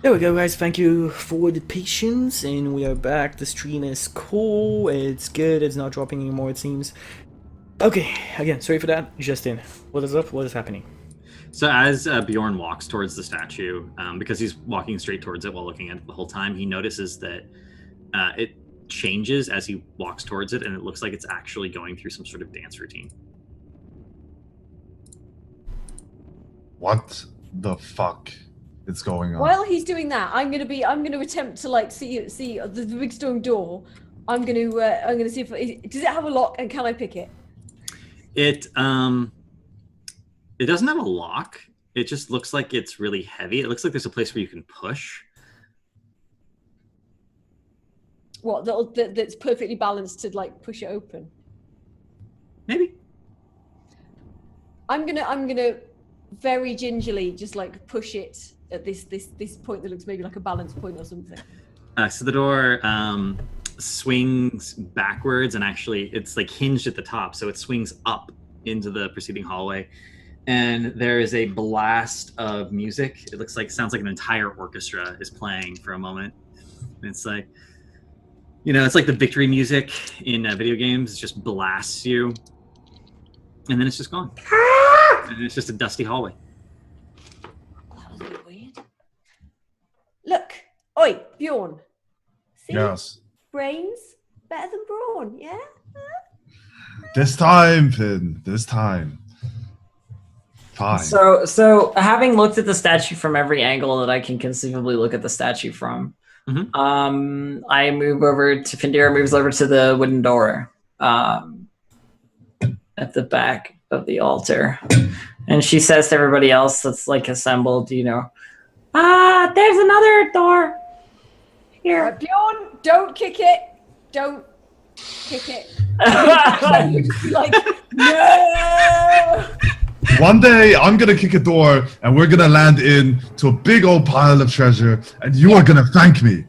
There we go, guys. Thank you for the patience, and we are back. The stream is cool. It's good. It's not dropping anymore, it seems. Okay, again, sorry for that. Justin, what is up? What is happening? So as Bjorn walks towards the statue, because he's walking straight towards it while looking at it the whole time, he notices that it changes as he walks towards it, and it looks like it's actually going through some sort of dance routine. What the fuck is going on? While he's doing that, I'm gonna attempt to like see the big stone door. I'm gonna see if does it have a lock and can I pick it? It doesn't have a lock. It just looks like it's really heavy. It looks like there's a place where you can push. What that's perfectly balanced to like push it open. Maybe. I'm gonna very gingerly just like push it at this point that looks maybe like a balance point or something. So the door swings backwards, and actually it's like hinged at the top, so it swings up into the preceding hallway. And there is a blast of music. It sounds like an entire orchestra is playing for a moment. And it's like, it's like the victory music in video games. It just blasts you. And then it's just gone. And it's just a dusty hallway. That was a bit weird. Look, oi, Bjorn. See? Yes. Brains better than brawn, yeah? This time, Finn. This time. Fine. So having looked at the statue from every angle that I can conceivably look at the statue from, I move over to Findira moves over to the wooden door at the back of the altar, and she says to everybody else that's like assembled, there's another door here. Bjorn, don't kick it. Don't kick it. Like, no. One day, I'm gonna kick a door, and we're gonna land into a big old pile of treasure, and you are gonna thank me.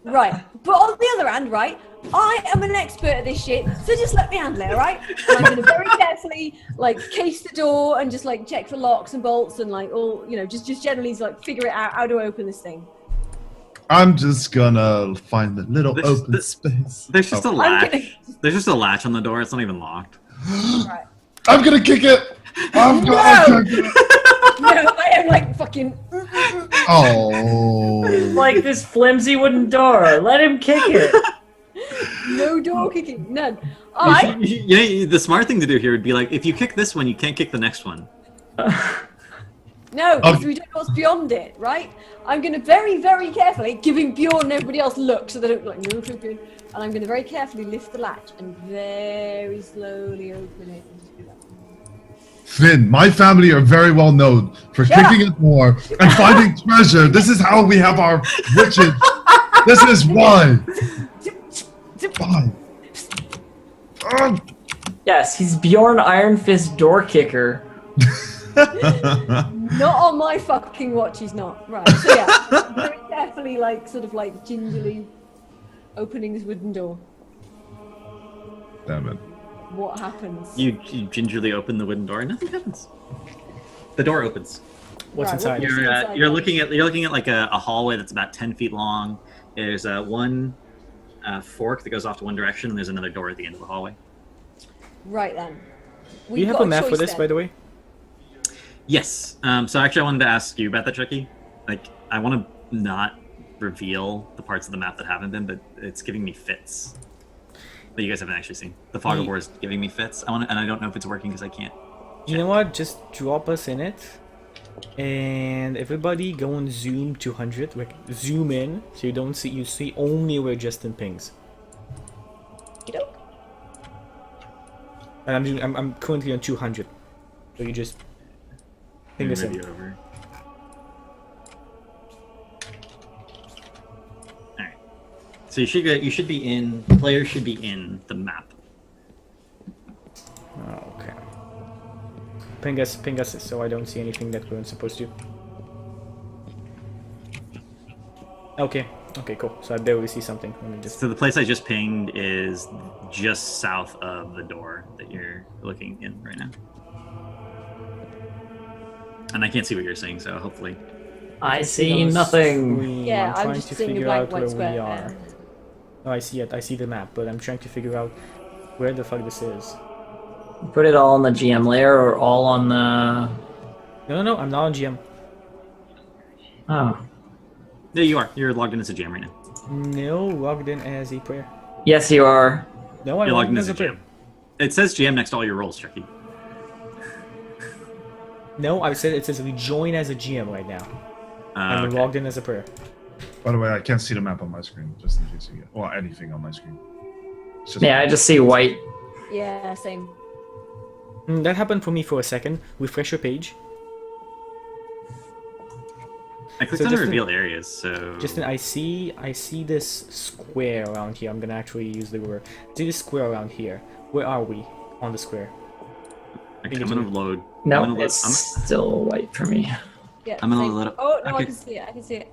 Right, but on the other hand, right, I am an expert at this shit, so just let me handle it, all right? And I'm gonna very carefully, like, case the door and just, like, check for locks and bolts and, like, all, just generally, like, figure it out. How do I open this thing? I'm just gonna find the little open space. There's just a latch. There's just a latch on the door. It's not even locked. Right. I'm gonna kick it! I'm gonna kick it! No, I am, like, fucking... Oh. Like this flimsy wooden door. Let him kick it. No door kicking, none. The smart thing to do here would be like, if you kick this one, you can't kick the next one. No, because we don't know what's beyond it, right? I'm going to very, very carefully, giving Bjorn and everybody else look so they don't like, no cooking, and I'm going to very carefully lift the latch and very slowly open it. And just do that. Finn, my family are very well known for kicking a door and finding treasure. This is how we have our riches. This is why. Fine. Yes, he's Bjorn Iron Fist door kicker. Not on my fucking watch, he's not. Right, so yeah, very carefully, like, sort of like gingerly opening this wooden door. Damn it. What happens? You gingerly open the wooden door and nothing happens. The door opens. What's inside? You're looking at like a hallway that's about 10 feet long. There's one fork that goes off to one direction, and there's another door at the end of the hallway. Right then. Do you have a map for this, by the way? Yes. So actually, I wanted to ask you about that, Chuky. Like, I want to not reveal the parts of the map that haven't been, but it's giving me fits that you guys haven't actually seen. The fog of war is giving me fits. And I don't know if it's working because I can't. You know what? Just drop us in it, and everybody go and zoom 200. Like, zoom in so you see only where Justin pings. And I'm currently on 200, so you just ping us in. Over. All right. So you should be in. The player should be in the map. Okay. Ping us so I don't see anything that we're not supposed to. Okay, cool. So I barely see something. Let me just... So the place I just pinged is just south of the door that you're looking in right now. And I can't see what you're saying, so hopefully I see on the nothing. screen. Yeah, I'm trying just to seeing a figure blank out white where square. we are. Oh, I see it. I see the map, but I'm trying to figure out where the fuck this is. Put it all on the GM layer or all on the... No, I'm not on GM. Oh. There you are. You're logged in as a GM right now. No, logged in as a player. Yes, you are. No, I'm You're logged logged in in as a player. GM. It says GM next to all your roles, Chucky. No, I said it says we join as a GM right now. I'm Okay. logged in as a player. By the way, I can't see the map on my screen, just in case you get... Well, anything on my screen. It's just Yeah, I just see white. Yeah, same. That happened for me for a second. Refresh your page. I clicked So on Justin- reveal areas, so... Justin, I see this square around here. I'm gonna actually use the word. I see this square around here. Where are we on the square? Okay, I'm gonna load... No, I'm gonna it's load, still white for me. Yeah, I'm gonna same. let it- Oh, no, I okay. can see it. I can see it.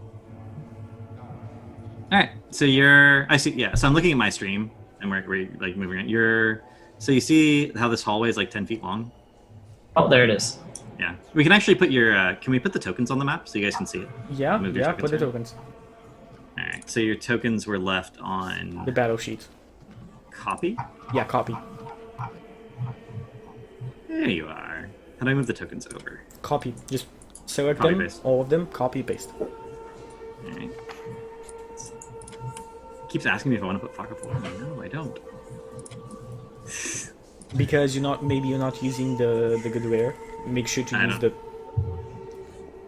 Alright, so you're... I see, yeah, so I'm looking at my stream, and we're like, moving around. You're... So you see how this hallway is, like, 10 feet long? Oh, there it is. Yeah. We can actually put your... can we put the tokens on the map so you guys can see it? Yeah, Move your yeah. tokens Put the around. tokens. Alright, so your tokens were left on... The battle sheet. Copy? Yeah, copy. There you are. How do I move the tokens over? Copy. Just select Copy, them, paste. all of them. Copy, paste. Alright. Keeps asking me if I want to put Fokker for me. No, I don't. Because maybe you're not using the good rare. Make sure to I use know. the.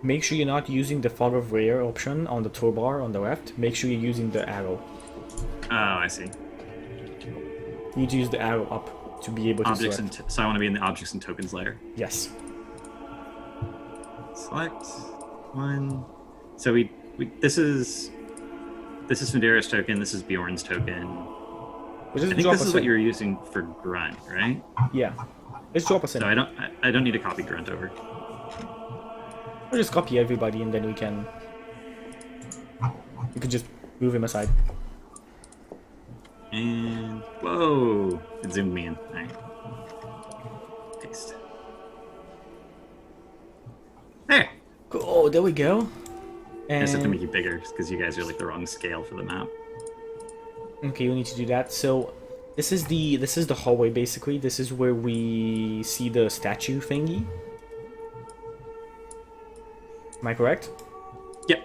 Make sure you're not using the fog of rare option on the toolbar on the left. Make sure you're using the arrow. Oh, I see. You need to use the arrow up to be able to Objects select. and so I want to be in the objects and tokens layer. Yes. Select one. So we this is Fundera's token. This is Bjorn's token. We'll just I think drop this a is what cent. you're using for grunt, right? Yeah. Let's drop a cent. So I don't need to copy grunt over. We'll just copy everybody and then we can just move him aside. And whoa, it zoomed me in. All right. Paste. There. Cool. Oh, there we go. I just have to And make it bigger because you guys are like the wrong scale for the map. okay, we need to do that. So this is the hallway basically. This is where we see the statue thingy. Am I correct? Yep.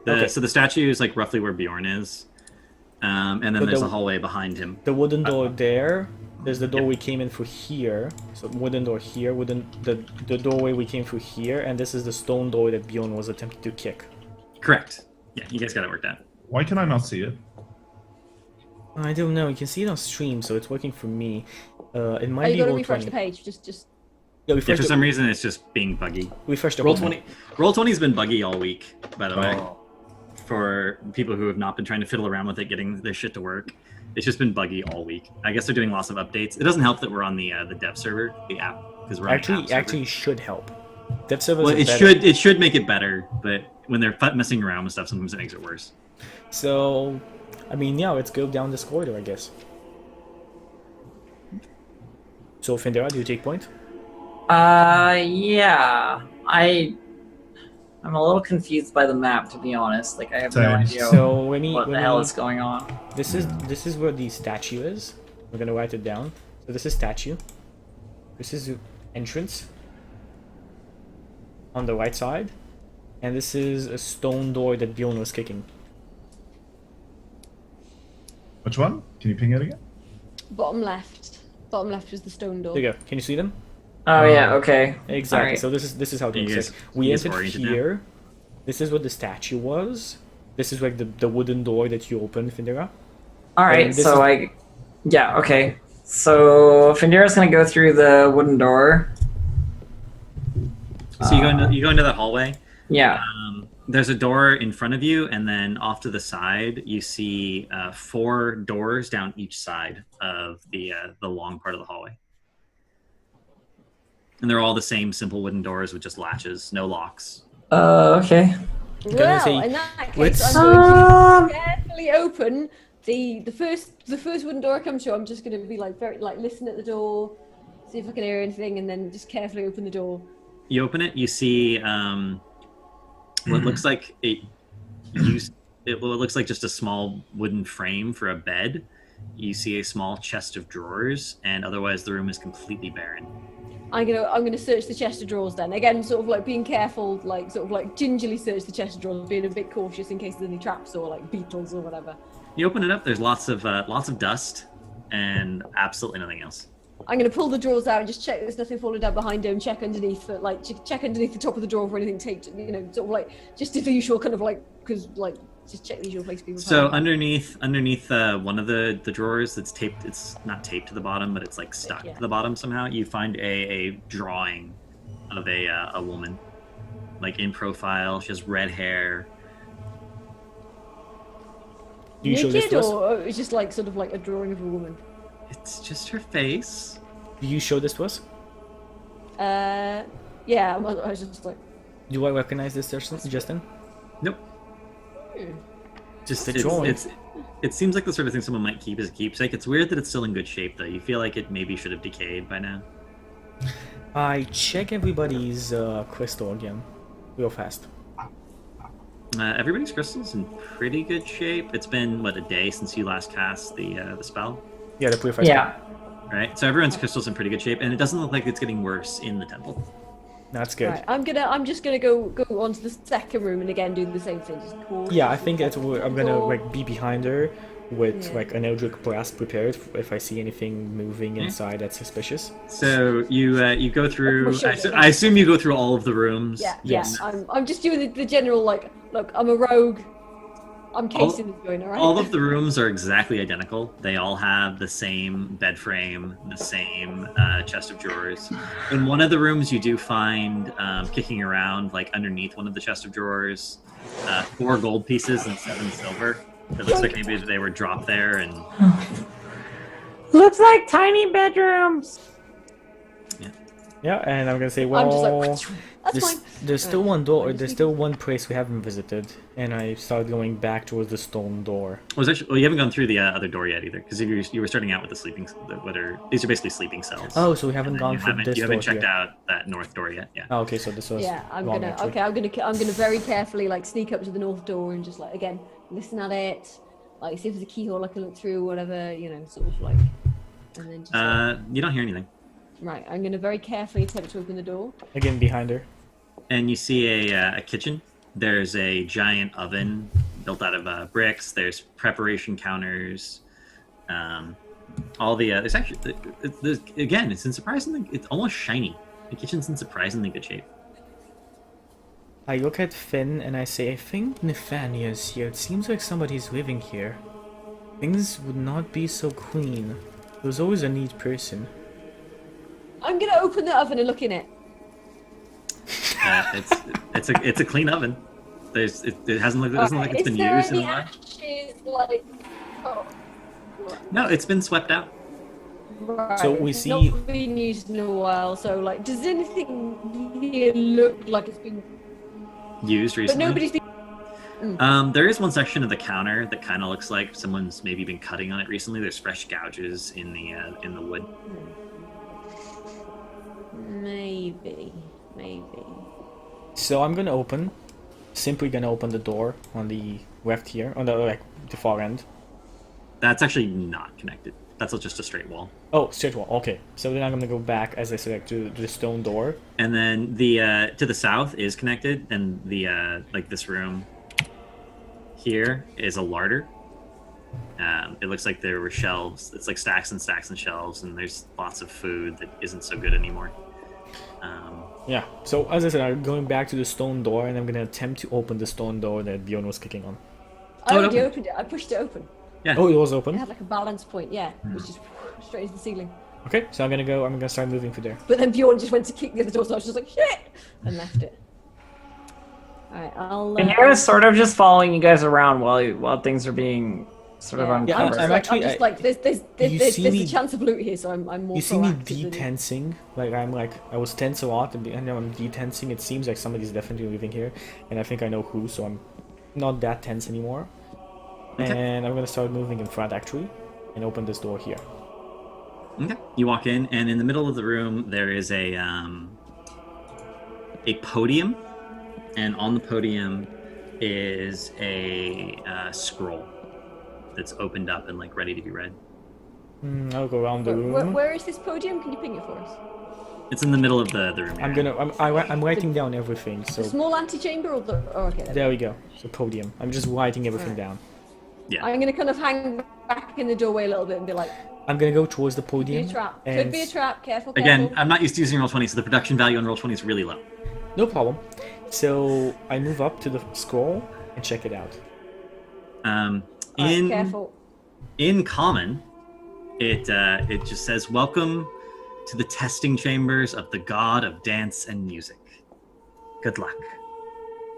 Okay. So the statue is like roughly where Bjorn is, and then But there's the- a hallway behind him. The wooden door there. There's the door Yep. we came in through here. So wooden door here. The doorway we came through here, and this is the stone door that Bjorn was attempting to kick. Correct. Yeah, you guys got it worked out. Why can I not see it? I don't know. You can see it on stream, so it's working for me. It Oh, might you be gotta roll refresh 20. the page. Just. Yeah, Yeah, refresh for the, some reason it's just being buggy. refresh the Roll whole 20. Roll 20's been buggy all week, by the way. Oh. For people who have not been trying to fiddle around with it, getting their shit to work. It's just been buggy all week. I guess they're doing lots of updates. It doesn't help that we're on the dev server, the app, because we're on the app server. Actually should help. Dev servers Well, are it better. should make it better, but when they're messing around with stuff, sometimes it makes it worse. So, I mean, yeah, let's go down this corridor, I guess. So, Findera, do you take point? Yeah. I'm a little confused by the map, to be honest. Like, I have no Same. idea So, let me. what the let hell me- is going on. This is where the statue is. We're gonna write it down. So this is statue. This is entrance. On the right side, and this is a stone door that Bjorn was kicking. Which one? Can you ping it again? Bottom left. Bottom left was the stone door. There you go. Can you see them? Oh, yeah, okay. Exactly. Alright. So this is how it You looks guys- like. We you guys entered oriented now? here. This is what the statue was. This is like the wooden door that you opened, Findera. Alright, And this so is- Yeah, okay. So, Findera's gonna go through the wooden door. So you go into that hallway. Yeah. There's a door in front of you, and then off to the side, you see 4 doors down each side of the long part of the hallway. And they're all the same simple wooden doors with just latches, no locks. Okay. gonna Well, say, in that let's- case, I'm going to carefully open the first wooden door I come to. I'm just going to be like listen at the door, see if I can hear anything, and then just carefully open the door. You open it, you see what looks like it looks like just a small wooden frame for a bed. You see a small chest of drawers, and otherwise the room is completely barren. I'm gonna search the chest of drawers then. Again, sort of like being careful, like sort of like gingerly search the chest of drawers, being a bit cautious in case there's any traps or like beetles or whatever. You open it up. There's lots of dust and absolutely nothing else. I'm gonna pull the drawers out and just check there's nothing falling down behind him. Check underneath, check underneath the top of the drawer for anything taped. You know, sort of like just the usual kind of like because like just check the usual place people. So underneath one of the drawers that's taped. It's not taped to the bottom, but it's like stuck to the bottom somehow. You find a drawing of a woman, like in profile. She has red hair. Do you show this naked, to us? or it's just like sort of like a drawing of a woman? It's just her face. Do you show this to us? Yeah, I was just like. Do I recognize this, Justin? Nope. Hmm. Just The drawing. it seems like the sort of thing someone might keep as a keepsake. It's weird that it's still in good shape though. You feel like it maybe should have decayed by now. I check everybody's crystal again, real fast. Everybody's crystal's in pretty good shape. It's been a day since you last cast the spell. Yeah, the purified. Yeah. Right, so everyone's crystal's in pretty good shape, and it doesn't look like it's getting worse in the temple. That's good. Right, I'm just gonna go onto the second room and again do the same thing. Just call. Yeah, I think that's where I'm gonna Door. like be behind her with Yeah. like an Eldritch Blast prepared if I see anything moving inside that's suspicious. So you go through. Sure. I assume you go through all of the rooms. Yeah, Yes. yeah. I'm just doing the general like, look, I'm a rogue. I'm casing this going, alright? All of the rooms are exactly identical. They all have the same bed frame, the same chest of drawers. In one of the rooms, you do find kicking around, like underneath one of the chest of drawers, 4 gold pieces and 7 silver. It looks like maybe they were dropped there, and Looks like tiny bedrooms. Yeah, and I'm gonna say, I'm well, just like, that's fine. there's still Alright, one door. fine, There's just still one place we haven't visited, and I started going back towards the stone door. you haven't gone through the other door yet either, because you were starting out with the sleeping. These are basically sleeping cells. Oh, so we haven't And then gone you through haven't, this you door haven't checked here. out that north door yet. Yeah. Oh, okay, so this was Yeah, I'm wrong, gonna. actually. Okay, I'm gonna very carefully like sneak up to the north door and just like again listen at it, like see if there's a keyhole I can look through, whatever sort of like, and then just You don't hear anything. right. I'm gonna very carefully attempt to open the door. Again, behind her. And you see a kitchen. There's a giant oven built out of bricks. There's preparation counters. All the there's actually it's in surprisingly, it's almost shiny. The kitchen's in surprisingly good shape. I look at Finn and I say, I think Nathaniel's here. It seems like somebody's living here. Things would not be so clean. There's always a neat person. I'm gonna open the oven and look in it. It's a clean oven. It doesn't look like it's been Is there used in any a while. ashes like? Oh, No, it's been swept out. right. So we it's see- not been used in a while. So like, does anything here look like it's been? Used But recently. nobody's been. There is one section of the counter that kind of looks like someone's maybe been cutting on it recently. There's fresh gouges in the wood. Maybe. So I'm gonna simply gonna open the door on the left here, on the far end. That's actually not connected. That's just a straight wall. Oh, straight wall. Okay. So then I'm gonna go back, as I said, to the stone door. And then the to the south is connected, and the like this room here is a larder. It looks like there were shelves. It's like stacks and stacks and shelves, and there's lots of food that isn't so good anymore. Yeah. So as I said, I'm going back to the stone door, and I'm gonna attempt to open the stone door that Bjorn was kicking on. I Oh, already no. opened it. I pushed it open. Yeah. Oh, it was It open. had like a balance point, yeah, which is straight into the ceiling. Okay. So I'm gonna start moving through there. But then Bjorn just went to kick the other door, so I was just like, shit! And left it. Alright, I'll. And you're sort of just following you guys around while things are being sort of Yeah, uncovered. I'm actually- I'm just like, there's see me- a chance of loot here, so I'm more. You see me proactive than- detensing, I was tense a lot, and now I'm detensing. It seems like somebody's definitely living here, and I think I know who, so I'm not that tense anymore. Okay. And I'm gonna start moving in front actually, and open this door here. Okay. You walk in, and in the middle of the room there is a podium, and on the podium is a scroll that's opened up and like ready to be read. I'll go around the room. Where is this podium? Can you ping it for us? It's in the middle of the room. I'm writing down everything. So The small antechamber or the? Oh, okay. there we go. So podium. I'm just writing everything down. Yeah. I'm gonna kind of hang back in the doorway a little bit and be like, I'm gonna go towards the "Could be podium. a trap. and- Could be a trap. Careful, Again, careful." I'm not used to using Roll20, so the production value on Roll20 is really low. No problem. So I move up to the scroll and check it out. Alright, In careful. in common, it just says, "Welcome to the testing chambers of the god of dance and music. Good luck."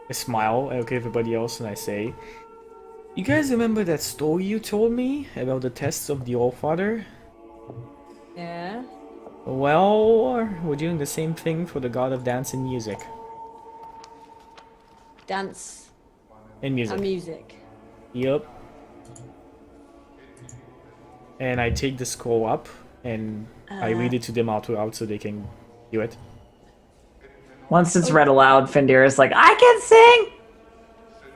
I smile, I look at everybody else, and I say, "You guys remember that story you told me about the tests of the Allfather? Yeah. Well, we're doing the same thing for the god of dance and music. Dance And music. and music. Yep. And I take the scroll up, and I read it to them out loud so they can do it. Once it's read aloud, Fendir is like, I can sing!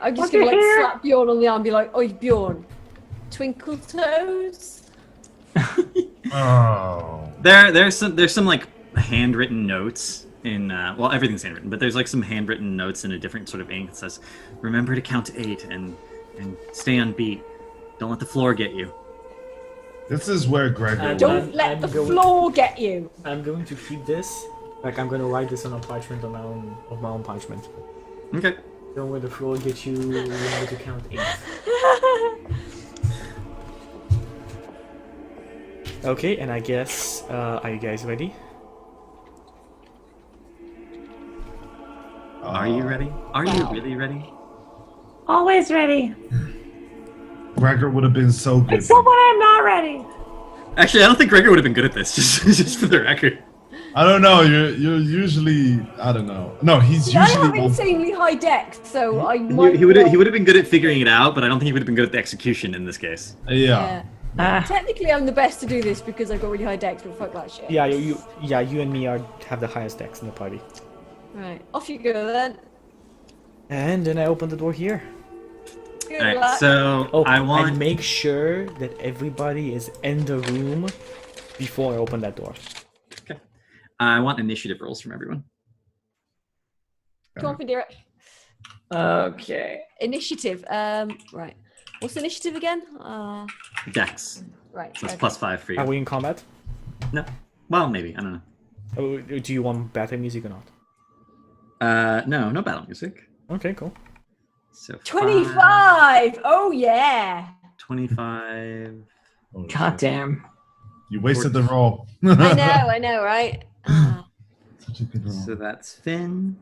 I'm just Look gonna at like here. slap Bjorn on the arm and be like, "Oi, Bjorn, twinkle toes." Oh. There's some like handwritten notes in well, everything's handwritten, but there's like some handwritten notes in a different sort of ink that says, "Remember to count to 8 and stay on beat. Don't let the floor get you." This is where Gregor. Don't let I'm the going- floor get you. I'm going to keep this. Like, I'm gonna write this on a parchment on my own parchment. Okay. Don't let the floor get you. Remember to count 8. Okay, and I guess, are you guys ready? Are you ready? Are you really ready? Always ready. Gregor would have been so good. Except when I'm not ready. Actually, I don't think Gregor would have been good at this. Just for the record. I don't know. You're usually. I don't know. No, he's I usually. have insanely high dex, so I He might. would have been good at figuring it out, but I don't think he would have been good at the execution in this case. Yeah. Technically, I'm the best to do this because I've got really high dex, but fuck that shit. Yeah, you and me have the highest decks in the party. Right, off you go then. And then I open the door here. Good All right, luck. so Oh, I and want. make sure that everybody is in the room before I open that door. I want initiative rolls from everyone. Come on, Findira. Okay. Initiative. Right. What's initiative again? Dex. Right. So it's okay. +5 for you. Are we in combat? No. Well, maybe. I don't know. Oh, do you want battle music or not? No battle music. Okay, cool. So 25. Oh yeah. 25. Oh, God shit. damn. You wasted the roll. I know, right? Such a good roll. So that's Finn.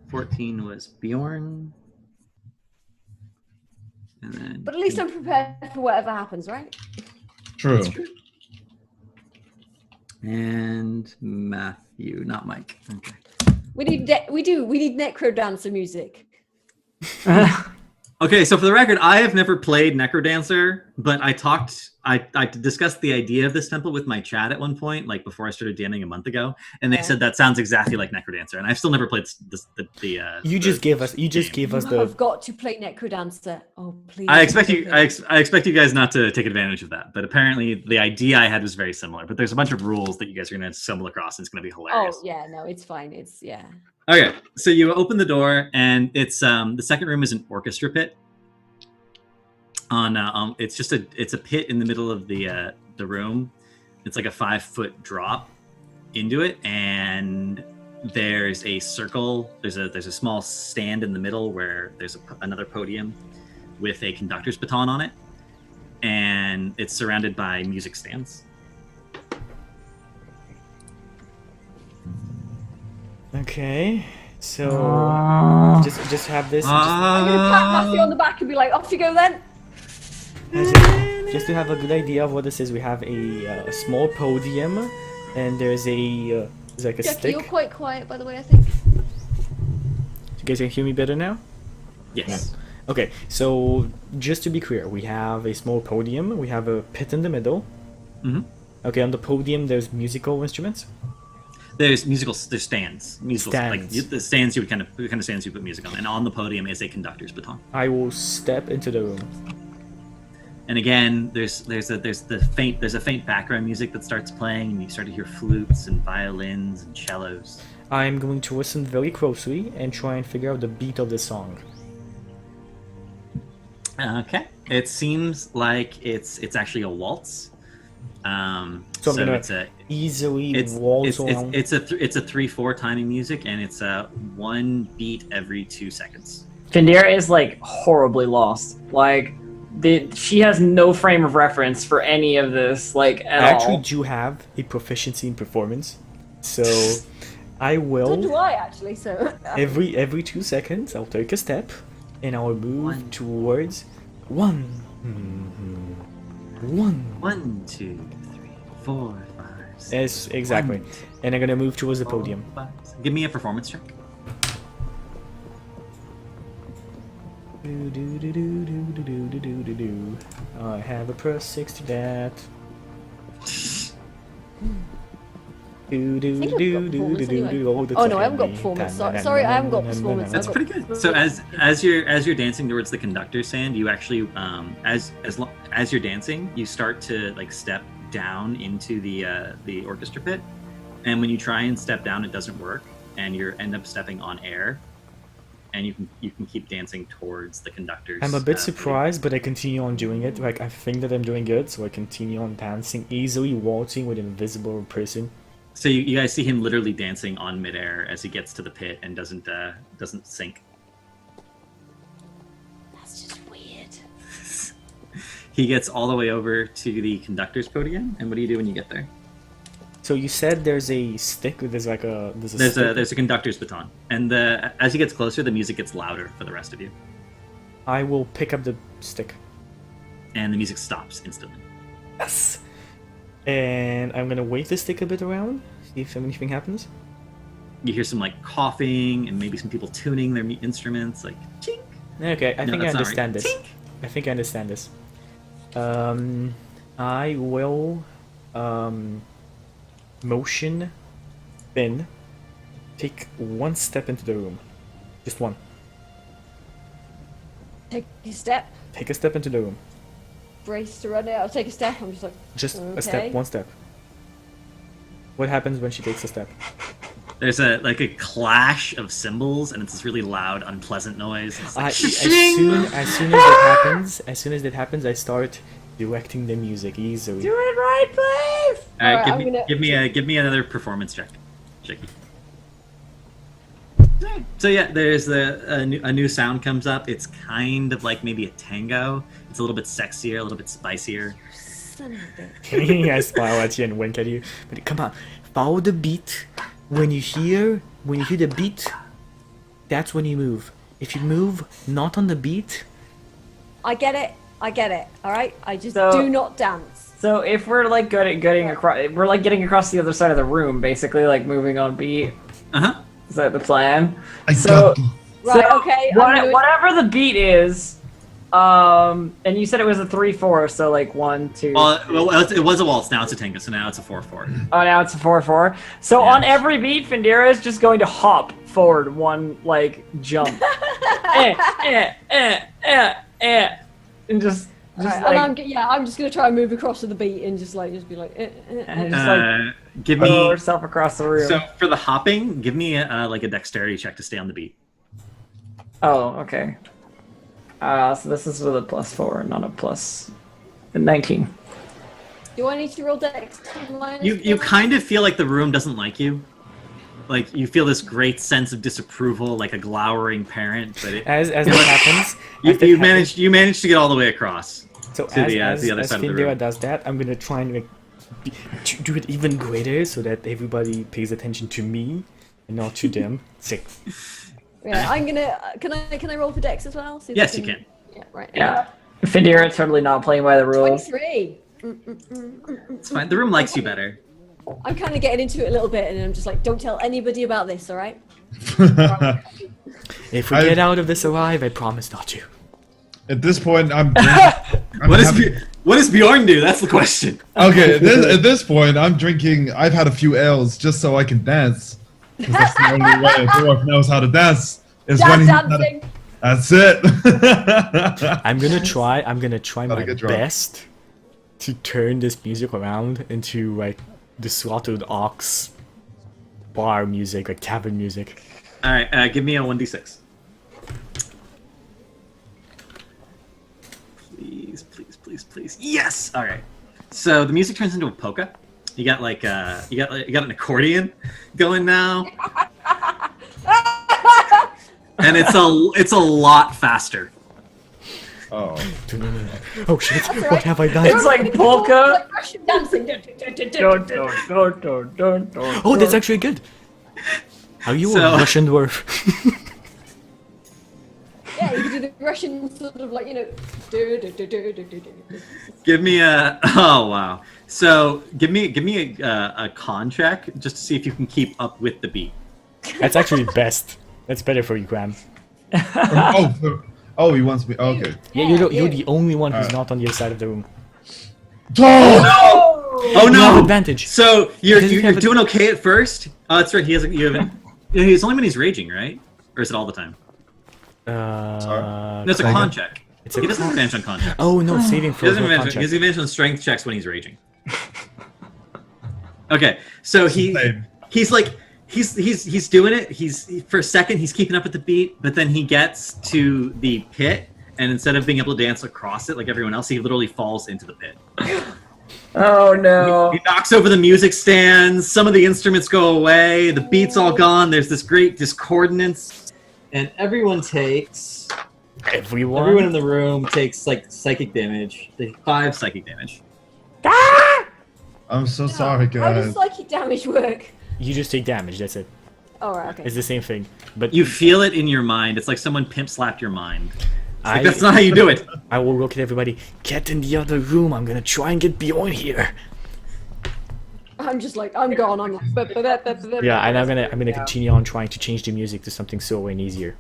14 was Bjorn. And then. But at least I'm prepared for whatever happens, right? True. And Matthew, not Mike. Okay. We need necro dancer music. Okay, so for the record, I have never played Necrodancer, but I discussed the idea of this temple with my chat at one point, like before I started DMing a month ago, and they Yeah. said that sounds exactly like Necrodancer, and I've still never played You just gave us the. I've got to play necro dancer. Oh please. I expect you guys not to take advantage of that, but apparently the idea I had was very similar. But there's a bunch of rules that you guys are going to stumble across, and it's going to be hilarious. Oh yeah, no, it's fine. It's yeah. Okay, so you open the door, and it's the second room is an orchestra pit. It's a pit in the middle of the room. It's like a 5-foot drop into it, and there's a circle. There's a small stand in the middle where there's another podium with a conductor's baton on it, and it's surrounded by music stands. Okay, so just have this. I'm gonna pat Matthew on the back and be like, "Off you go then." Just to have a good idea of what this is, we have a small podium, and there's like a Jackie, stick. you're quite quiet, by the way. I think. You guys can hear me better now? Yes. Okay, so just to be clear, we have a small podium, we have a pit in the middle. Mhm. Okay, on the podium there's musical instruments. There's stands, musical like Stands. the stands you would kind of stands you put music on, and on the podium is a conductor's baton. I will step into the room. And again, there's a faint background music that starts playing, and you start to hear flutes and violins and cellos. I'm going to listen very closely and try and figure out the beat of the song. Okay, it seems like it's actually a waltz. So I'm gonna it's a easily waltz along. it's a 3/4 timing music, and it's a 1 beat every 2 seconds. Findira is like horribly lost. Like, she has no frame of reference for any of this, like, at I actually all. do have a proficiency in performance, so I So will do I actually. So every 2 seconds I'll take a step and I'll move towards one. 1, 2, 3, 4, 5, 6. Yes, exactly. And I'm gonna move towards the 4, podium. 5, 6. Give me a performance check. I have a +6 to that. Oh no, I haven't got performance. Sorry, I haven't got performance. That's pretty good. So as you're dancing towards the conductor stand, you actually as you're dancing, you start to like step down into the orchestra pit, and when you try and step down, it doesn't work, and you end up stepping on air, and you can keep dancing towards the conductors. I'm a bit surprised, but I continue on doing it. Like, I think that I'm doing good, so I continue on dancing, easily waltzing with an invisible person. So you guys see him literally dancing on midair as he gets to the pit and doesn't sink. That's just weird. He gets all the way over to the conductor's podium, and what do you do when you get there? So you said there's a stick. There's There's a conductor's baton, and as he gets closer, the music gets louder for the rest of you, I will pick up the stick. and the music stops instantly. Yes. And I'm gonna wave the stick a bit around, see if anything happens. You hear some like coughing and maybe some people tuning their instruments, like chink. Okay, I No, think I that's not understand right. this. Tink. I think I understand this. I will motion Finn take one step into the room. Just one. Take a step. Take a step into the room. Brace to run it. I'll take a step. I'm just like. Just a Okay. step, one step. What happens when she takes a step? There's a clash of cymbals, and it's this really loud, unpleasant noise. It's like, As soon as that happens, I start directing the music easily. Do it right, please! All right, Alright, give me another performance check, Chuky. So yeah, there's a new sound comes up. It's kind of like maybe a tango. It's a little bit sexier, a little bit spicier. Son of a bitch. I smile at you and wink at you. But come on, follow the beat. When you hear the beat, that's when you move. If you move not on the beat, I get it. All right. I just So- do not dance. So if we're like getting across, we're like getting across the other side of the room, basically, like moving on beat. Uh-huh. Is that the plan? I So- got this. Right. So, Okay. whatever the beat is, and you said it was a 3/4, so like 1, 2. Well, it was a waltz. Now it's a tango. So now it's a 4/4. Oh, now it's a 4/4. So Yeah. on every beat, Findira is just going to hop forward one like jump, and just Right, like and I'm just gonna try and move across to the beat and just be like. and just like Give throw me herself across the room. so for the hopping. Give me a dexterity check to stay on the beat. Oh, okay. So this is with a +4, not a plus 19. Do I need to roll dex? You kind of feel like the room doesn't like you. Like you feel this great sense of disapproval, like a glowering parent. But as that happens, you managed to get all the way across. So to as the other side of the Findira room. does that, I'm gonna try and to do it even greater so that everybody pays attention to me and not to them. Sick. Yeah, I'm gonna. Can I roll for dex as well? See if Yes, I you can. Yeah. Right. Yeah, Findira totally not playing by the rules. 23. It's fine. The room likes you better. I'm kind of getting into it a little bit, and I'm just like, don't tell anybody about this, all right? If we get out of this alive, I promise not to. At this point, I'm What is having- What does Bjorn do? That's the question. Okay, at this point, I'm drinking. I've had a few ales just so I can dance. Because that's the only way a dwarf knows how to dance. Is when Dancing. That's it. I'm gonna try my Gotta get drunk. best to turn this music around into like the slaughtered ox bar music, like tavern music. All right, give me a 1d6. Please, please, please, please. Yes. All right. So the music turns into a polka. You got like you got an accordion going now, and it's a lot faster. Oh. Oh shit! right. What have I done? It's like polka. Like Russian dancing. Oh, that's actually good. Are you So- a Russian dwarf? Yeah, you can do the Russian sort of like, you know. Give me a oh wow. So give me a con check just to see if you can keep up with the beat. That's actually best. That's better for you, Graham. Oh, he wants me. Okay. Yeah, you're the only one who's not on your side of the room. Oh! Oh You have no! advantage. So you're Doesn't he you're have a- doing okay at first. Oh, that's right. He hasn't. You haven't. He's only when he's raging, right? Or is it all the time? Sorry? No, it's a Graham. con check. It's a He doesn't have advantage on con checks. Oh no, saving He throws. doesn't No have advantage. He has contract. advantage on strength checks when he's raging. Okay, so Same. he's like he's doing it. He's for a second he's keeping up with the beat, but then he gets to the pit, and instead of being able to dance across it like everyone else, he literally falls into the pit. Oh no. He knocks over the music stands. Some of the instruments go away. The beat's all gone. There's this great discordance, and everyone Everyone. in the room takes like psychic damage. They 5 psychic damage. I'm so sorry, How does guys. psychic damage work? You just take damage. That's it. Alright, okay. It's the same thing. But You feel it in your mind. It's like someone pimp slapped your mind. It's like, I- that's not how you do it. I will look at everybody. Get in the other room. I'm gonna try and get Bjorn here. I'm just like, I'm gone. I'm like, Yeah, and I'm gonna continue on trying to change the music to something slower and easier.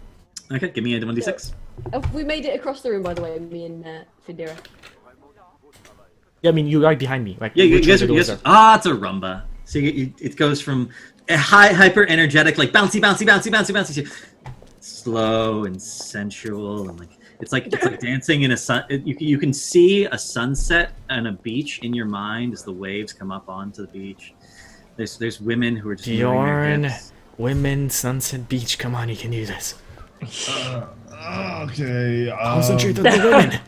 Okay, give me a 1d6. Have we made it across the room, by the way, me and Findira? Yeah, I mean you're right behind me. Like Yeah, you which guys way are. the You doors guys are it's a rumba. So it goes from a high, hyper energetic, like bouncy, to slow and sensual, and like it's like dancing in a sun. You can see a sunset and a beach in your mind as the waves come up onto the beach. There's women who are just moving their Bjorn, hips. women, sunset beach. Come on, you can do this. Okay. Concentrate on the women.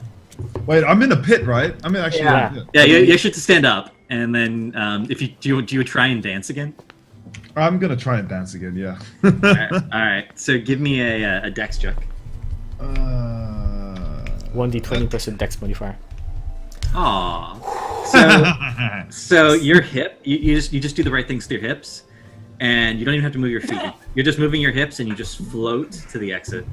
Wait, I'm in a pit, right? I'm actually Yeah. in a pit. Yeah, you should stand up, and then if you do you try and dance again? I'm gonna try and dance again, yeah. All right. So give me a dex check. 1d20 plus a dex modifier. Aw. So your hip, you just do the right things with your hips, and you don't even have to move your feet. You're just moving your hips, and you just float to the exit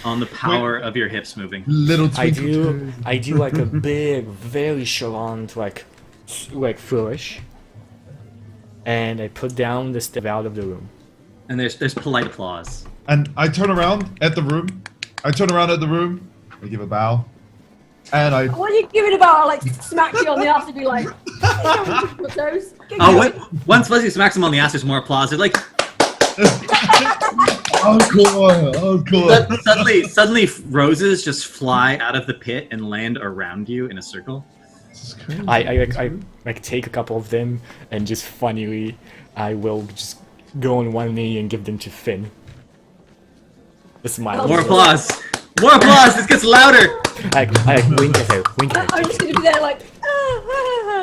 on the power of your hips moving. Little I twinkle. do like a big, very chalant like flourish, and I put down the step out of the room. And there's polite applause. And I turn around at the room. I give a bow. And I What are you giving about? I like smack you on the ass and be like, put those. Oh, wait, once Fuzzy smacks him on the ass, there's more applause. They're like, oh cool. suddenly roses just fly out of the pit and land around you in a circle. I like take a couple of them and just funnily I will just go on one knee and give them to Finn. A smile. More applause. More applause. This gets louder. I wink at her. Wink at I'm her. just gonna be there like,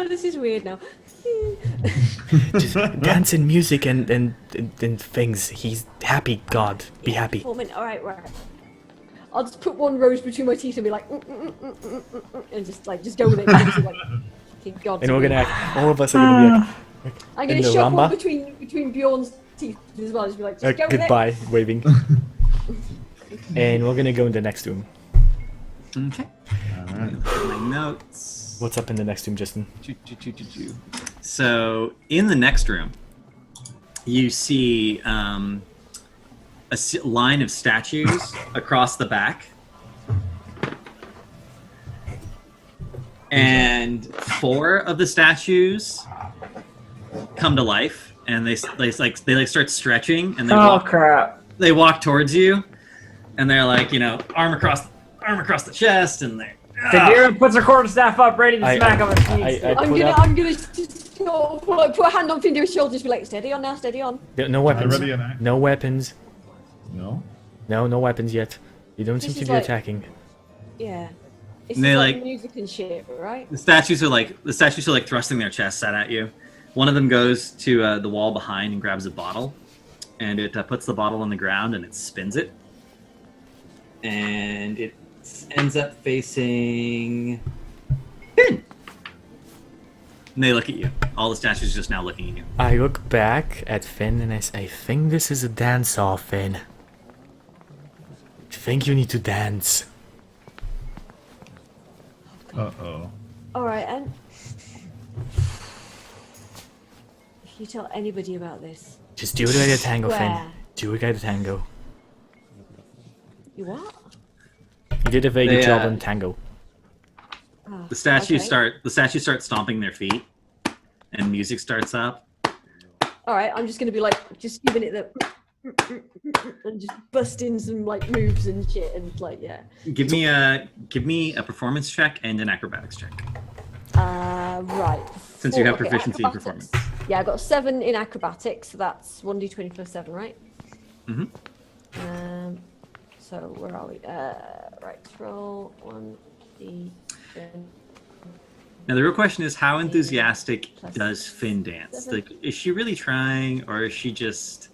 this is weird now. Just dance and music and things. He's happy. God, be happy. 4 minutes. All right. I'll just put one rose between my teeth and be like, and just go with it. Just like, fucking God. And we're gonna all of us are gonna be I'm in gonna the shove one rumba? between Bjorn's teeth as well. Just be like, like just go goodbye, waving. And we're gonna go in the next room. Okay. My notes. What's up in the next room, Justin? So in the next room, you see a line of statues across the back. and 4 of the statues come to life, and they start stretching, and they walk towards you, and they're like, you know, arm across the chest, and they're. Findira puts her quarterstaff up, ready to smack him if needs to. I'm gonna just put a hand on Findira's shoulder, just be like, steady on now, steady on. No weapons. Ready and act. No weapons. No. No weapons yet. You don't seem to be attacking. Yeah. It's They, like like- music and shit, right? The statues are like thrusting their chests out at you. One of them goes to the wall behind and grabs a bottle, and it puts the bottle on the ground and it spins it, and it ends up facing Finn. And they look at you. All the statues are just now looking at you. I look back at Finn and I say, I think this is a dance-off, Finn. I think you need to dance. Uh-oh. Alright, and if you tell anybody about this, Just do it like a tango, Finn. Swear. Do it like a tango. you what? You did a very good They, job uh, on tango. Oh, The statues okay. start stomping their feet, and music starts up. Alright, I'm just gonna be like, just giving it the and just busting some like moves and shit and like, yeah. Give me a performance check and an acrobatics check. Right. Since you have Okay, proficiency in acrobatics. performance. Yeah, I got 7 in acrobatics, so that's 1d20 plus 7, right? Mhm. So where are we? Right, roll 1d. Now the real question is, how enthusiastic Plus does Finn dance? 7. Like, is she really trying, or is she just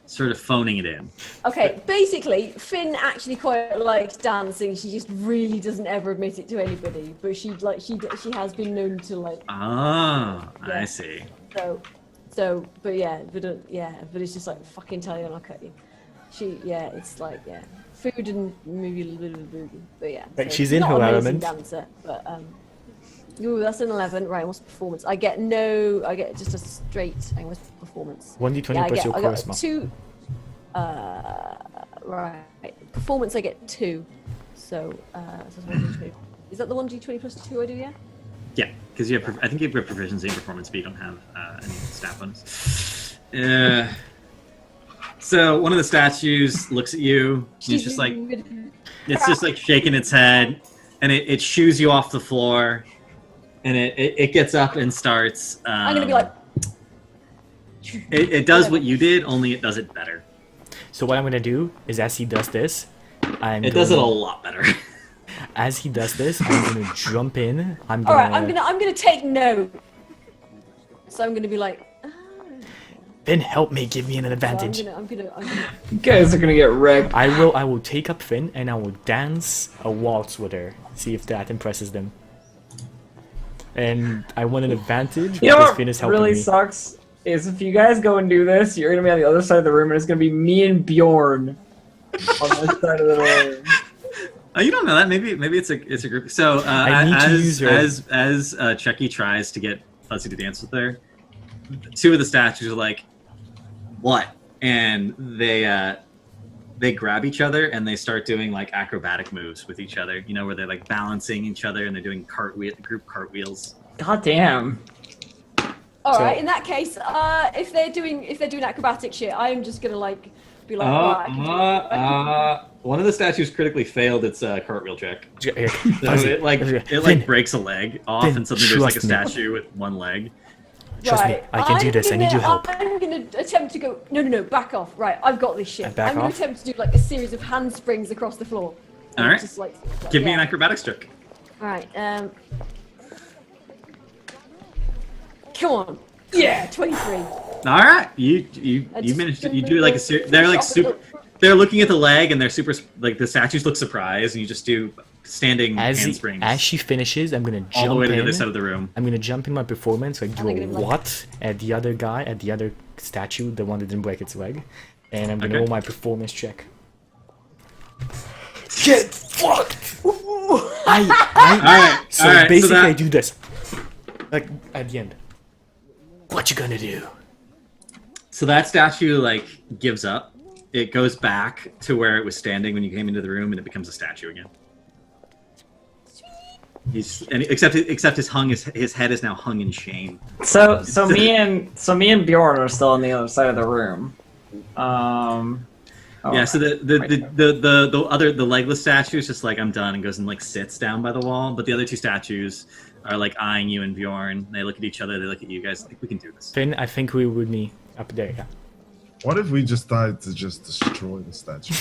sort of phoning it in? Okay, basically, Finn actually quite likes dancing. She just really doesn't ever admit it to anybody, but she has been known to like. Ah, Yeah. I see. But it's just like fucking tell you and I'll cut you. It's like food and maybe a little bit of booty, but yeah. Like, so she's in not her an amazing element. Dancer, but ooh, that's an 11. Right, what's performance? I get just a straight. What's performance? 1d20 plus your I got charisma. 2. Right. Performance, I get 2. So, so 1d20. Is that the 1d20 plus 2 I do? Yeah. Yeah, because I think you have proficiency in performance, but you don't have any stat bonus. So one of the statues looks at you. And it's just like shaking its head, and it shoos you off the floor, and it gets up and starts. I'm gonna be like. It does what you did, only it does it better. So what I'm gonna do is, as he does this, It does it a lot better. As he does this, I'm gonna jump in. All right, I'm gonna take note. So I'm gonna be like. Then help me, give me an advantage. I'm gonna. You guys are gonna get wrecked. I will take up Finn and I will dance a waltz with her. See if that impresses them. And I want an advantage You know because what Finn is helping really me. sucks is if you guys go and do this, you're gonna be on the other side of the room, and it's gonna be me and Bjorn on this side of the room. You don't know that. Maybe it's a group. So I need to use her. as Chucky tries to get Fuzzy to dance with her, 2 of the statues are like, "What?" And they grab each other and they start doing like acrobatic moves with each other. You know, where they're like balancing each other and they're doing group cartwheels. God damn. All So- right. In that case, if they're doing acrobatic shit, I'm just gonna like be like. "Right, I can do- One of the statues critically failed its cartwheel check. So Fuzzy, it breaks a leg off, Finn, and suddenly there's like a trust me. statue with one leg. Trust me, Right, I can do this. I need your help. I'm gonna attempt to go. No, back off. Right, I've got this shit. Back I'm gonna off? attempt to do like a series of handsprings across the floor. All right. Just like, Give me yeah. an acrobatics check. All right. Come on. Yeah, 23. All right, you just managed to gonna do like a they're like finish off super. with They're looking at the leg and they're super like the statues look surprised, and you just do standing handsprings As she finishes, I'm gonna all the jump way to the in. other side of the room. I'm gonna jump in my performance, like do I'm a gonna be like- what at the other guy, at the other statue, the one that didn't break its leg, and I'm gonna Okay. roll my performance check. Get fucked! Alright, So alright, basically, so I that, do this, like at the end. What you gonna do? so that statue like gives up. It goes back to where it was standing when you came into the room, and it becomes a statue again. Except his head is now hung in shame. So me and Bjorn are still on the other side of the room. Yeah, so the legless statue is just like, I'm done, and goes and like sits down by the wall. But the other two statues are like eyeing you and Bjorn. They look at each other. They look at you guys. I think we can do this. Finn, I think we would need up there. Yeah. What if we just tried to just destroy the statue?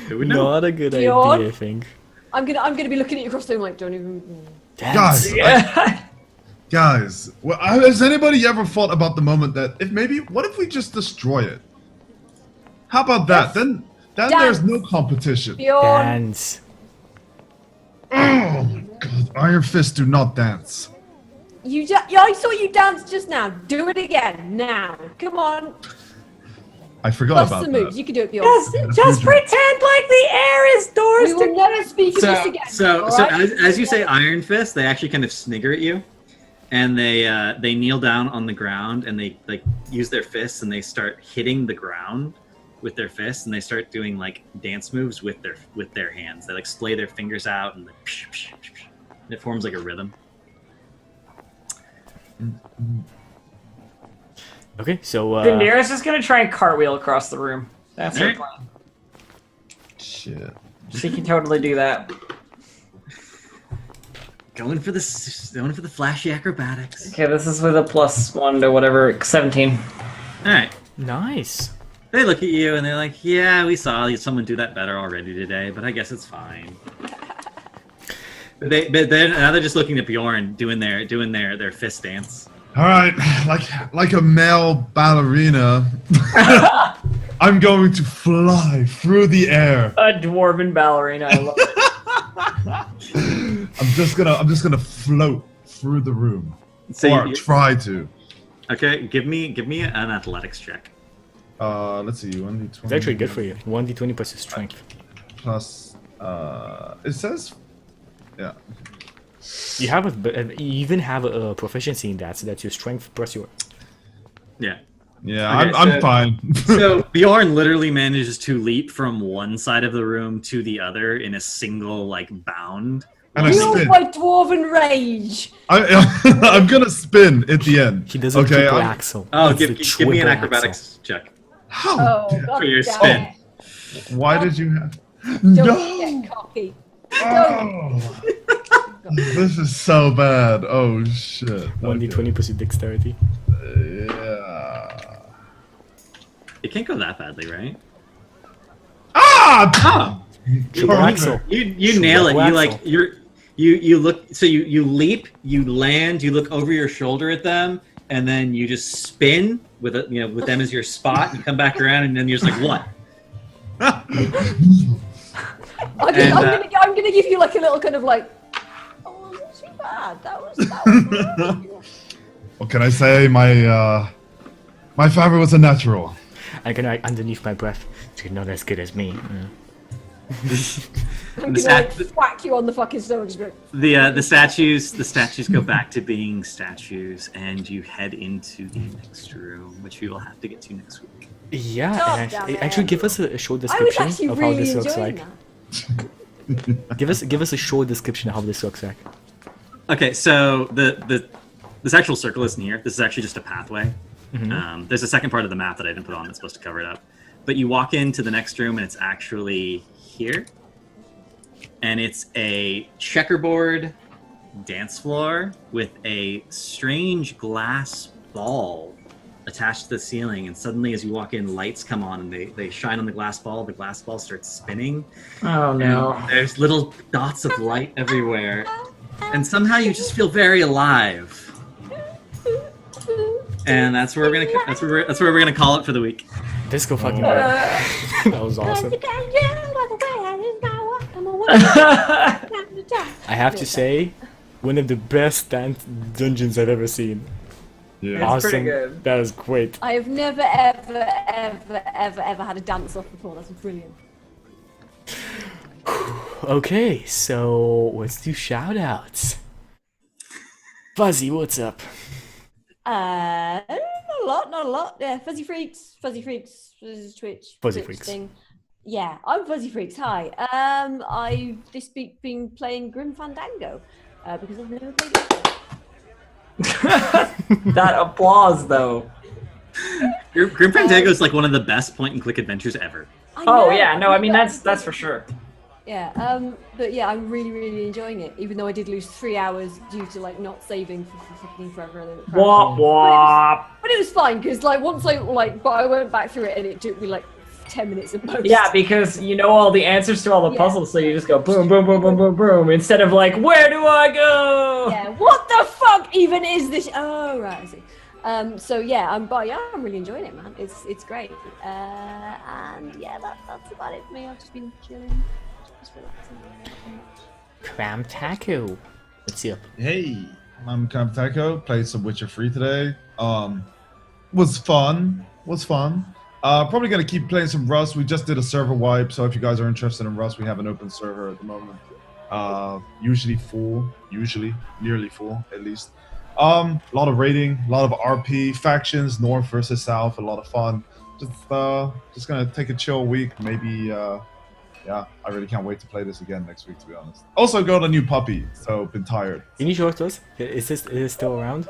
Not a good Bjorn? idea, I think. I'm gonna be looking at you across the room like, don't even. Guys, Yeah. guys, has anybody ever thought about the moment that what if we just destroy it? How about that? Yes. Then Dance. there's no competition. Bjorn. Dance. Oh my god, Iron Fist do not dance. I saw you dance just now. Do it again now. Come on. I forgot Bust about the that. moves. You can do it, Bjorn. Just pretend like the air is doors We will never speak of this again. So alright? as you say Iron Fist, they actually kind of snigger at you, and they kneel down on the ground and they like use their fists and they start hitting the ground with their fists, and they start doing like dance moves with their hands. They like splay their fingers out and it forms like a rhythm. Okay, so Vindira's just gonna try and cartwheel across the room. That's her Alright. plan. Shit. She can totally do that. Going for the flashy acrobatics. Okay, this is with a +1 to whatever, 17. All right. nice. They look at you and they're like, "Yeah, we saw someone do that better already today, but I guess it's fine." But now they're just looking at Bjorn doing their fist dance. All right, like a male ballerina, I'm going to fly through the air. A dwarven ballerina, I love it. I'm just gonna float through the room, So or try to. Okay, give me an athletics check. Let's see, 1d20. It's actually good for you. 1d20 plus your strength. Plus, it says, yeah. You have you even have a proficiency in that, so that's your strength plus your. Yeah. Yeah, Okay, I'm fine. So Bjorn literally manages to leap from one side of the room to the other in a single like bound. And I Fueled spin. by dwarven rage. I'm gonna spin at the end. He does a Okay, triple I'm- axle. Oh, It's give the me an triple acrobatics check. How? Oh, God For your damn spin. it. Why did you have? Don't No. get cocky. Oh, this is so bad. Oh shit. 1d20 plus your dexterity. Yeah. It can't go that badly, right? Ah! Triple Perfect. axle. You nail it. You Triple like axle. you look. So you leap, you land, you look over your shoulder at them, and then you just spin with with them as your spot. You come back around, and then you're just like, what? I'm gonna give you like a little kind of like. Oh, not too bad. That was What can I say? My father was a natural. I can write underneath my breath. You're not as good as me. I'm The gonna like, stat- whack you on the fucking stomach. The statues go back to being statues, and you head into the next room, which we will have to get to next week. Yeah, God and damn it. actually give us a short I was description actually of how really this looks enjoying like. that. Give us a short description of how this looks like. Okay, so this actual circle isn't here. This is actually just a pathway. There's a second part of the map that I didn't put on that's supposed to cover it up. But you walk into the next room and it's actually here. And it's a checkerboard dance floor with a strange glass ball attached to the ceiling. And suddenly as you walk in, lights come on and they shine on the glass ball starts spinning. Oh no. And there's little dots of light everywhere. And somehow you just feel very alive. And that's where we're gonna call it for the week. Disco fucking that was awesome. I have to say, one of the best dance dungeons I've ever seen. Yeah. It's pretty Awesome. good. That was great. I have never, ever had a dance off before. That's brilliant. Okay, so let's do shoutouts. Fuzzy, what's up? Not a lot. Yeah, FuzzyFreaks, Twitch, FuzzyFreaks. Twitch thing. Yeah, I'm FuzzyFreaks. Hi. I've this week been playing Grim Fandango because I've never played it before. That applause, though. Grim Fandango is like one of the best point-and-click adventures ever. Oh yeah, no, I mean that's for sure. Yeah, but yeah, I'm really enjoying it. Even though I did lose 3 hours due to like not saving for fucking forever. And then it crashed. Wop wop. But it was fine because like once I but I went back through it and it took me like 10 minutes at most. Yeah, because you know all the answers to all the Yeah. puzzles, so you just go boom, boom, boom, boom, boom, boom, instead of like, where do I go? Yeah, what the fuck even is this? Oh right, I see. So yeah, I'm really enjoying it, man. It's great. And yeah, that's about it for me. I've just been chilling, just relaxing. Clamtaco. What's up? Hey, I'm Clamtaco. Played some Witcher 3 today. Was fun. Probably gonna keep playing some Rust. We just did a server wipe, so if you guys are interested in Rust, we have an open server at the moment. Usually nearly full at least. A lot of raiding, a lot of RP factions, North versus South, a lot of fun. Just gonna take a chill week. Maybe yeah, I really can't wait to play this again next week, to be honest. Also got a new puppy, so been tired. Can you show it to us? Is it still around?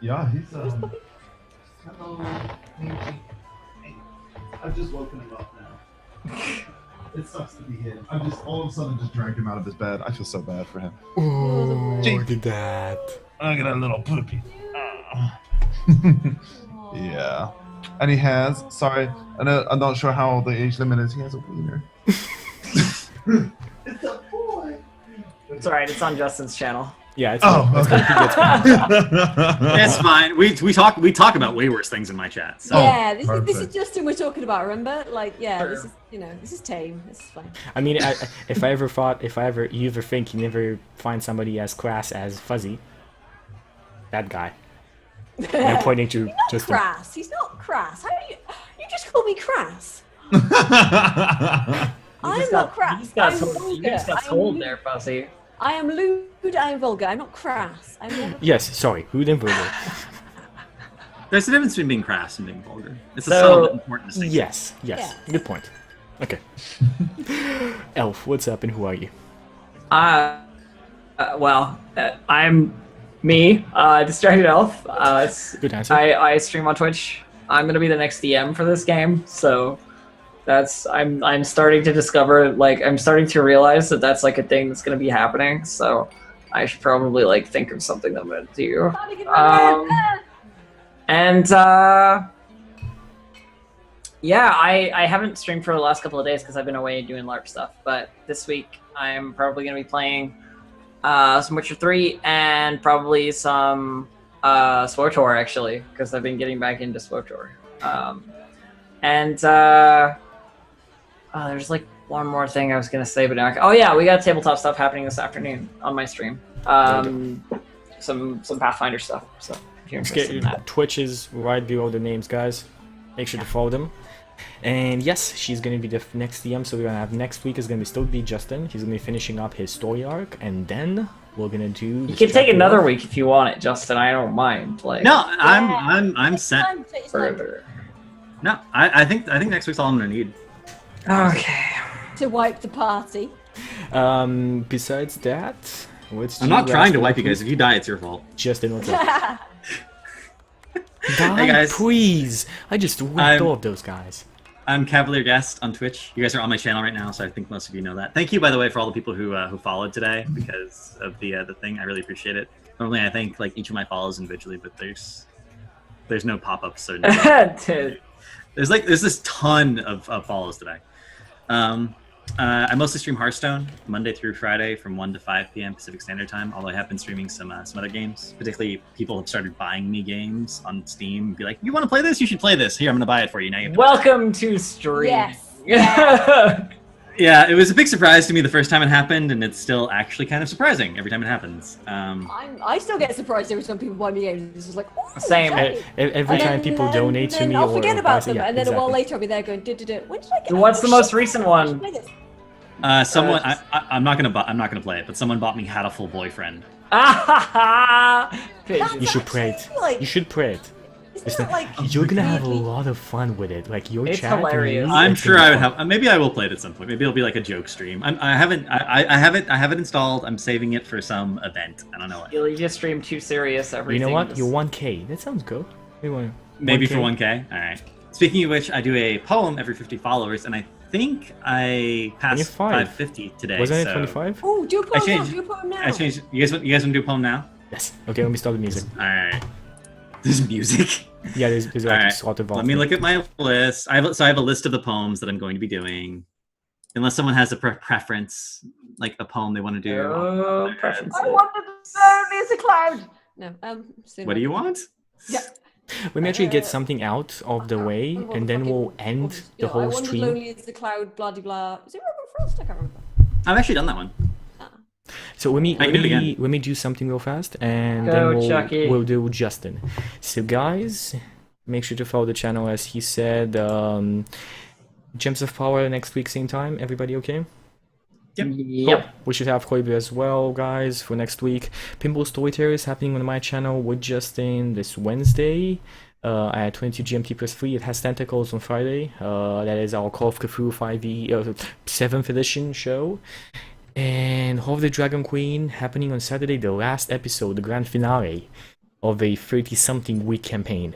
Yeah, he's hello, Nancy. Hey, I've just woken him up now. It sucks to be him. I just all of a sudden just dragged him out of his bed. I feel so bad for him. Oh, look at that. Look at that little puppy. Yeah. And he has, sorry, I'm not sure how the age limit is. He has a wiener. It's a boy. It's alright, it's on Justin's channel. Yeah, it's okay. It's fine. We talk about way worse things in my chat. So. Yeah, this is perfect. Justin we're talking about. Remember, like, yeah, this is this is tame. This is fine. I mean, if you ever think you never find somebody as crass as Fuzzy, that guy. And I'm pointing to just Crass. He's not crass. How do you just call me crass? I'm not crass. You just vulgar. got told there, Fuzzy. I am lewd. I am vulgar. I'm not crass. I'm never... Yes, sorry, rude and vulgar. There's a difference between being crass and being vulgar. It's a So- subtle but important distinction. Yes, Yeah. good point. Okay. Elf, what's up and who are you? I'm me, DIstractedelf. Good answer. I stream on Twitch. I'm gonna be the next DM for this game, so I'm starting to discover, like, I'm starting to realize that that's like a thing that's gonna be happening. So I should probably like think of something that I'm gonna do. Yeah, I haven't streamed for the last couple of days because I've been away doing LARP stuff. But this week I'm probably gonna be playing some Witcher 3 and probably some SWTOR actually, because I've been getting back into SWTOR. There's like one more thing I was gonna say, but now oh yeah, we got tabletop stuff happening this afternoon on my stream. Some Pathfinder stuff. So if you're interested in that. Twitch is right below the names, guys. Make sure to follow them. And yes, she's gonna be the next DM, so we're gonna have next week is gonna still be Justin. He's gonna be finishing up his story arc, and then we're gonna do. You can take another week if you want it, Justin. I don't mind. Like No, I'm set. further. No, I think next week's all I'm gonna need. Okay. To wipe the party. Besides that, what's I'm not trying to wipe you guys. If you die, it's your fault. Justin, what's up? Die, Hey, guys. please! I just whipped all of those guys. I'm Cavalier Guest on Twitch. You guys are on my channel right now, so I think most of you know that. Thank you, by the way, for all the people who followed today because of the thing. I really appreciate it. Normally, I thank like each of my follows individually, but there's no pop-ups, so no. there's this ton of follows today. I mostly stream Hearthstone Monday through Friday from 1 to 5 p.m. Pacific Standard Time, although I have been streaming some other games. Particularly, people have started buying me games on Steam. Be like, you want to play this? You should play this. Here, I'm going to buy it for you. Now you have to Welcome to stream. Yes. Yeah, it was a big surprise to me the first time it happened, and it's still actually kind of surprising every time it happens. I still get surprised every time people buy me games. It's just like, oh, Same. okay. Every time people donate to me, I'll or forget about them, yeah, and then exactly. a while later I'll be there going, when did I get? What's the oh, most shit, recent I should one? play this. Someone, I'm not gonna play it, but someone bought me Hatful Boyfriend. Pigeon. You should pray it. Actually, like, You should pray it. Just that like you're gonna have a weirdly- lot of fun with it. Like your It's chat. and hilarious. you, I'm it's sure gonna I be would fun. have. Maybe I will play it at some point. Maybe it'll be like a joke stream. I haven't installed. I'm saving it for some event. I don't know what. You just stream too serious You everything. know what? is- You're 1K. That sounds good. Maybe for 1K. All right. Speaking of which, I do a poem every 50 followers, and I think I passed 25. 550 today. Wasn't it so 25? Oh, do a poem now. changed- Do a poem now. I changed. You guys want to do a poem now? Yes. Okay, let me start the music. All right. There's music. Yeah, there's like Alright, sort of. Let me look at my list. I have a list of the poems that I'm going to be doing. Unless someone has a preference, like a poem they want to do. Oh, preferences. I wanted to only as a cloud. No. What do you want? Yeah. Let me actually get something out of the way, and then we'll end the I whole wandered stream. lonely as the cloud. Blah de blah. Is it Robert Frost? I can't remember. I've actually done that one. So let me I can do it again. let me do something real fast, and Go, then Chucky. we'll do Justin. So guys, make sure to follow the channel as he said. Gems of Power next week, same time. Everybody okay? Yep. We should have Koibu as well, guys, for next week. Pinball Storyteller is happening on my channel with Justin this Wednesday at 22 GMT plus 3. It has Tentacles on Friday. That is our Call of Cthulhu 5e 7th edition show. And Hall of the Dragon Queen happening on Saturday, the last episode, the grand finale of a 30-something week campaign.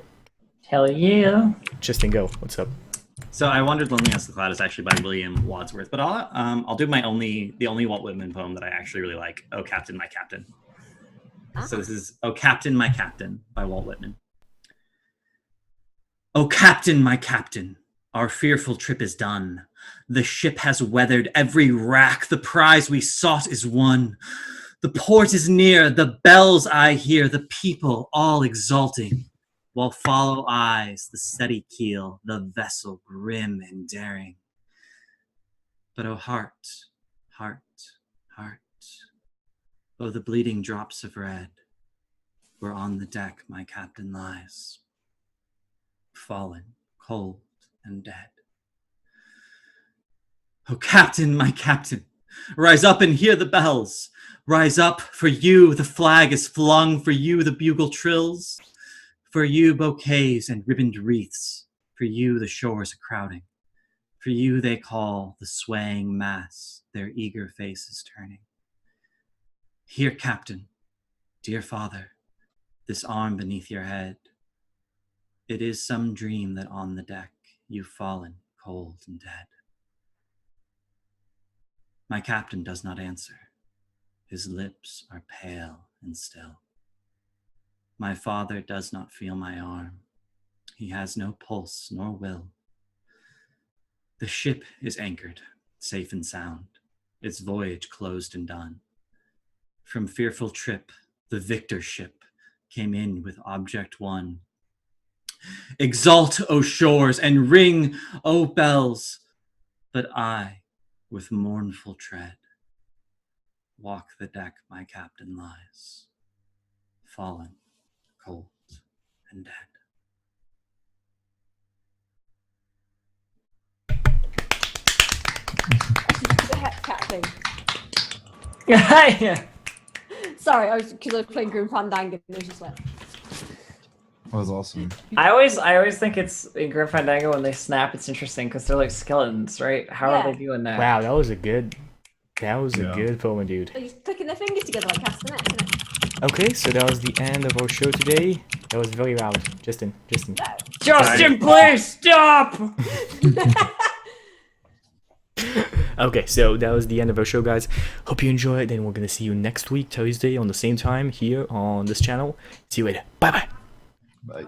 Hell yeah. Justin, go. What's up? So I Wandered Lonely as the Cloud is actually by William Wadsworth, but I'll do the only Walt Whitman poem that I actually really like. Oh Captain, My Captain. So this is Oh Captain, My Captain by Walt Whitman. Oh Captain, my Captain, our fearful trip is done. The ship has weathered every rack. The prize we sought is won. The port is near. The bells I hear. The people all exulting. While follow eyes the steady keel, the vessel grim and daring. But oh heart, heart, heart, oh the bleeding drops of red, where on the deck my captain lies, fallen, cold, and dead. Oh Captain, my Captain, rise up and hear the bells. Rise up, for you the flag is flung, for you the bugle trills. For you bouquets and ribboned wreaths, for you the shores are crowding. For you they call the swaying mass, their eager faces turning. Here, Captain, dear Father, this arm beneath your head. It is some dream that on the deck you've fallen cold and dead. My captain does not answer. His lips are pale and still. My father does not feel my arm. He has no pulse nor will. The ship is anchored, safe and sound, its voyage closed and done. From fearful trip, the victor ship came in with object won. Exult, O shores, and ring, O bells, but I, with mournful tread, walk the deck my captain lies, fallen, cold, and dead. The heck cat thing. Yeah. Sorry, because I was playing Grim Fandango and it was just like. That was awesome. I always think it's in Grim Fandango when they snap. It's interesting because they're like skeletons, right? How Yeah. are they doing that? Wow, that was a good poem, dude. They're just clicking their fingers together like castanets, isn't it? Okay, so that was the end of our show today. That was very loud. Justin. Justin, please stop. Okay, so that was the end of our show, guys. Hope you enjoyed, and we're gonna see you next week, Thursday, on the same time here on this channel. See you later. Bye-bye. Bye.